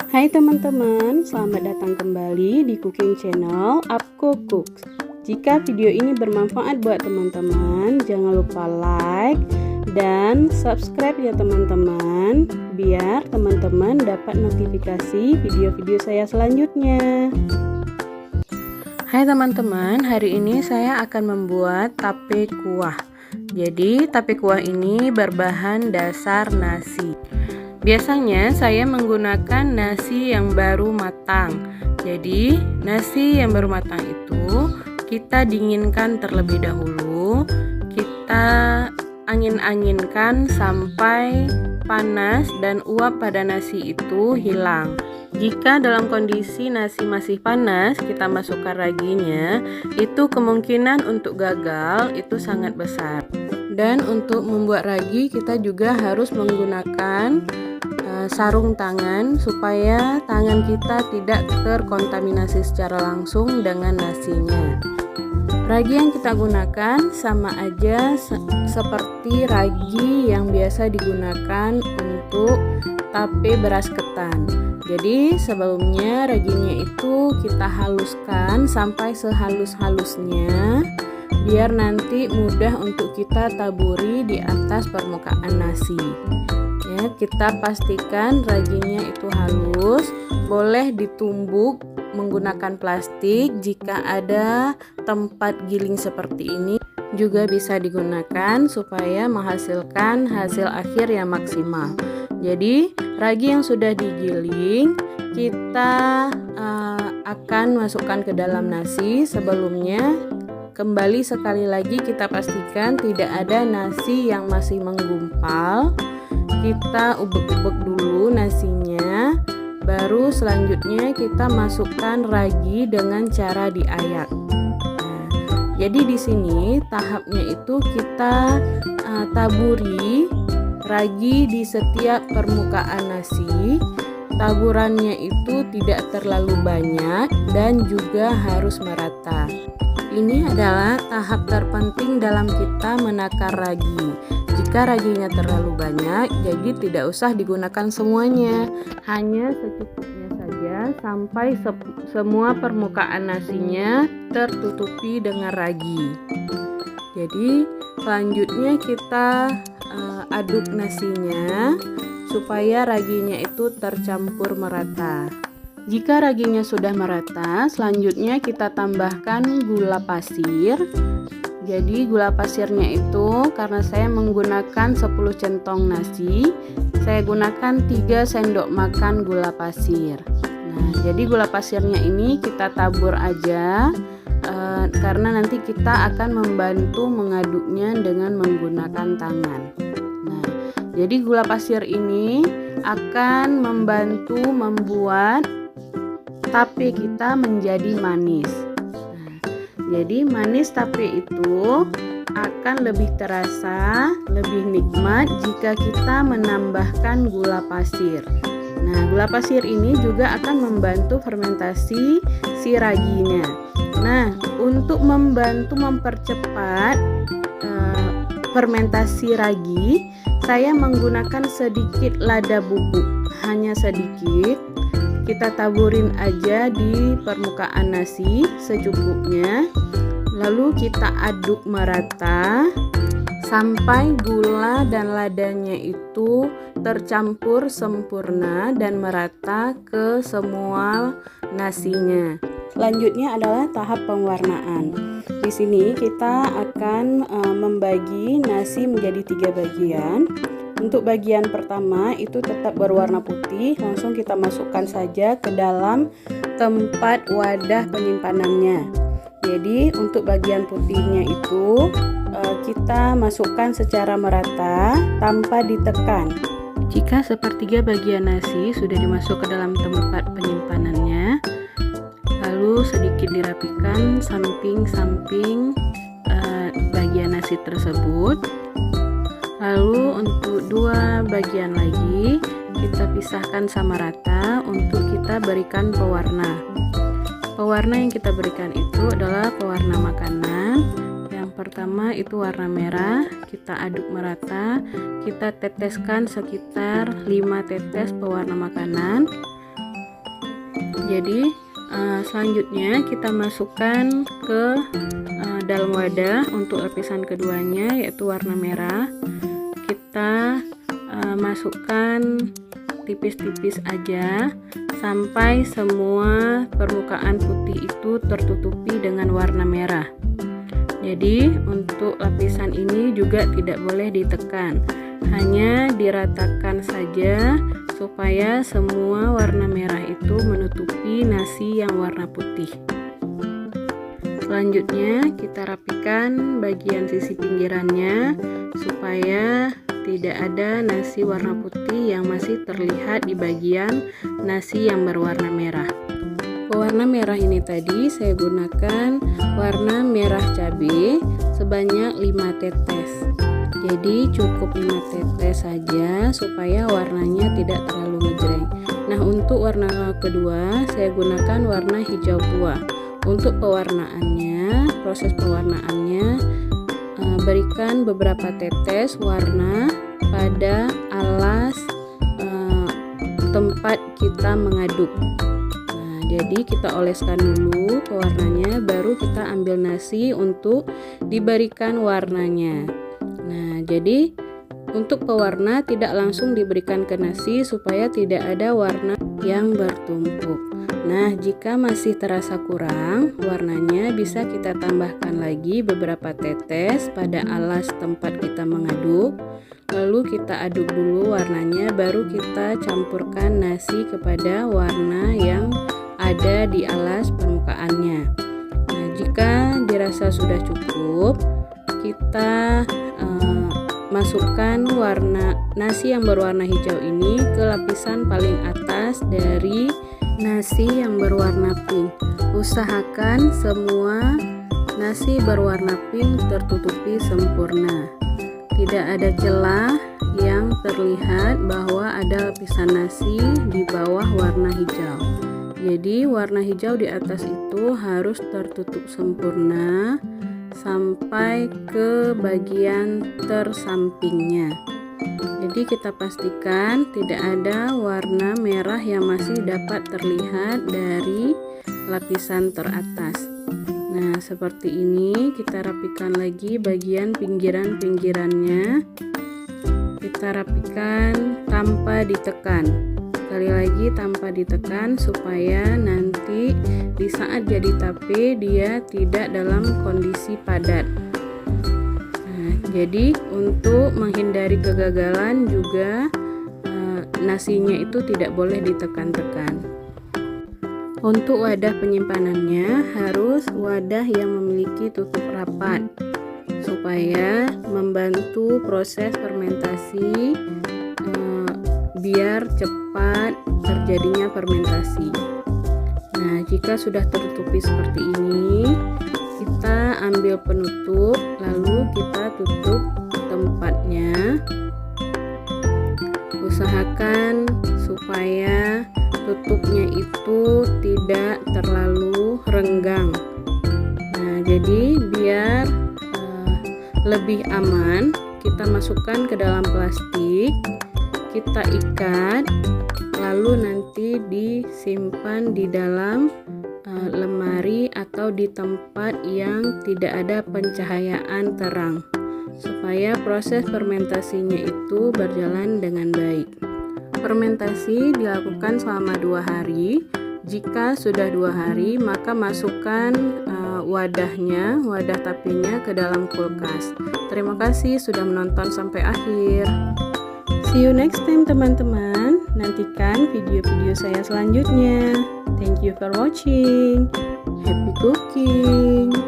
Hai teman-teman, selamat datang kembali di Cooking Channel Apko Cooks. Jika video ini bermanfaat buat teman-teman, jangan lupa like dan subscribe ya teman-teman, biar teman-teman dapat notifikasi video-video saya selanjutnya. Hai teman-teman, hari ini saya akan membuat tape kuah. Jadi tape kuah ini berbahan dasar nasi. Biasanya saya menggunakan nasi yang baru matang. Jadi nasi yang baru matang itu kita dinginkan terlebih dahulu. Kita angin-anginkan sampai panas dan uap pada nasi itu hilang. Jika dalam kondisi nasi masih panas, kita masukkan raginya, itu kemungkinan untuk gagal itu sangat besar. Dan untuk membuat ragi kita juga harus menggunakan sarung tangan supaya tangan kita tidak terkontaminasi secara langsung dengan nasinya. Ragi yang kita gunakan sama aja seperti ragi yang biasa digunakan untuk tape beras ketan. Jadi sebelumnya raginya itu kita haluskan sampai sehalus-halusnya biar nanti mudah untuk kita taburi di atas permukaan nasi. Ya, kita pastikan raginya itu halus, boleh ditumbuk menggunakan plastik. Jika ada tempat giling seperti ini juga bisa digunakan supaya menghasilkan hasil akhir yang maksimal. Jadi ragi yang sudah digiling kita akan masukkan ke dalam nasi. Sebelumnya kembali sekali lagi kita pastikan tidak ada nasi yang masih menggumpal. Kita ubek-ubek dulu nasinya, baru selanjutnya kita masukkan ragi dengan cara diayak. Nah, jadi di sini tahapnya itu kita taburi ragi di setiap permukaan nasi. Taburannya itu tidak terlalu banyak dan juga harus merata. Ini adalah tahap terpenting dalam kita menakar ragi. Jika raginya terlalu banyak, jadi tidak usah digunakan semuanya, hanya secukupnya saja sampai semua permukaan nasinya tertutupi dengan ragi. Jadi selanjutnya kita aduk nasinya supaya raginya itu tercampur merata. Jika raginya sudah merata, selanjutnya kita tambahkan gula pasir. Jadi gula pasirnya itu karena saya menggunakan 10 centong nasi, saya gunakan 3 sendok makan gula pasir. Nah, jadi gula pasirnya ini kita tabur aja karena nanti kita akan membantu mengaduknya dengan menggunakan tangan. Nah, jadi gula pasir ini akan membantu membuat tape kita menjadi manis. Jadi manis tape itu akan lebih terasa, lebih nikmat jika kita menambahkan gula pasir. Nah, gula pasir ini juga akan membantu fermentasi si raginya. Nah, untuk membantu mempercepat fermentasi ragi, saya menggunakan sedikit lada bubuk, hanya sedikit. Kita taburin aja di permukaan nasi secukupnya, lalu kita aduk merata sampai gula dan ladanya itu tercampur sempurna dan merata ke semua nasinya. Selanjutnya adalah tahap pewarnaan. Di sini kita akan membagi nasi menjadi 3 bagian. Untuk bagian pertama itu tetap berwarna putih, langsung kita masukkan saja ke dalam tempat wadah penyimpanannya. Jadi untuk bagian putihnya itu kita masukkan secara merata tanpa ditekan. Jika sepertiga bagian nasi sudah dimasuk ke dalam tempat penyimpanannya, lalu sedikit dirapikan samping-samping bagian nasi tersebut. Lalu untuk 2 bagian lagi kita pisahkan sama rata untuk kita berikan pewarna. Pewarna yang kita berikan itu adalah pewarna makanan. Yang pertama itu warna merah, kita aduk merata, kita teteskan sekitar 5 tetes pewarna makanan. Jadi selanjutnya kita masukkan ke dalam wadah untuk lapisan keduanya, yaitu warna merah. Kita masukkan tipis-tipis aja sampai semua permukaan putih itu tertutupi dengan warna merah. Jadi untuk lapisan ini juga tidak boleh ditekan, hanya diratakan saja supaya semua warna merah itu menutupi nasi yang warna putih. Selanjutnya kita rapikan bagian sisi pinggirannya supaya tidak ada nasi warna putih yang masih terlihat di bagian nasi yang berwarna merah. Pewarna merah ini tadi saya gunakan warna merah cabai sebanyak 5 tetes. Jadi cukup 5 tetes saja supaya warnanya tidak terlalu ngejreng. Nah, untuk warna kedua saya gunakan warna hijau tua. Untuk pewarnaannya, proses pewarnaannya, berikan beberapa tetes warna pada alas tempat kita mengaduk. Nah, jadi kita oleskan dulu pewarnanya, baru kita ambil nasi untuk diberikan warnanya. Nah, jadi untuk pewarna tidak langsung diberikan ke nasi supaya tidak ada warna yang bertumpuk. Nah, jika masih terasa kurang warnanya, bisa kita tambahkan lagi beberapa tetes pada alas tempat kita mengaduk. Lalu kita aduk dulu warnanya, baru kita campurkan nasi kepada warna yang ada di alas permukaannya. Nah, jika dirasa sudah cukup, kita masukkan warna nasi yang berwarna hijau ini ke lapisan paling atas dari nasi yang berwarna pink. Usahakan semua nasi berwarna pink tertutupi sempurna. Tidak ada celah yang terlihat bahwa ada lapisan nasi di bawah warna hijau. Jadi warna hijau di atas itu harus tertutup sempurna sampai ke bagian tersampingnya. Jadi kita pastikan tidak ada warna merah yang masih dapat terlihat dari lapisan teratas. Nah, seperti ini kita rapikan lagi bagian pinggiran-pinggirannya. Kita rapikan tanpa ditekan. Sekali lagi tanpa ditekan supaya nanti di saat jadi tape dia tidak dalam kondisi padat. Jadi untuk menghindari kegagalan juga nasinya itu tidak boleh ditekan-tekan. Untuk wadah penyimpanannya harus wadah yang memiliki tutup rapat supaya membantu proses fermentasi biar cepat terjadinya fermentasi. Nah, jika sudah tertutupi seperti ini, kita ambil penutup lalu kita tutup tempatnya. Usahakan supaya tutupnya itu tidak terlalu renggang. Nah, jadi biar lebih aman, kita masukkan ke dalam plastik, kita ikat, lalu nanti disimpan di dalam lemari atau di tempat yang tidak ada pencahayaan terang supaya proses fermentasinya itu berjalan dengan baik. Fermentasi dilakukan selama 2 hari. Jika sudah 2 hari, maka masukkan wadah tapenya ke dalam kulkas. Terima kasih sudah menonton sampai akhir. See you next time teman-teman. Nantikan video-video saya selanjutnya. Thank you for watching. Happy cooking.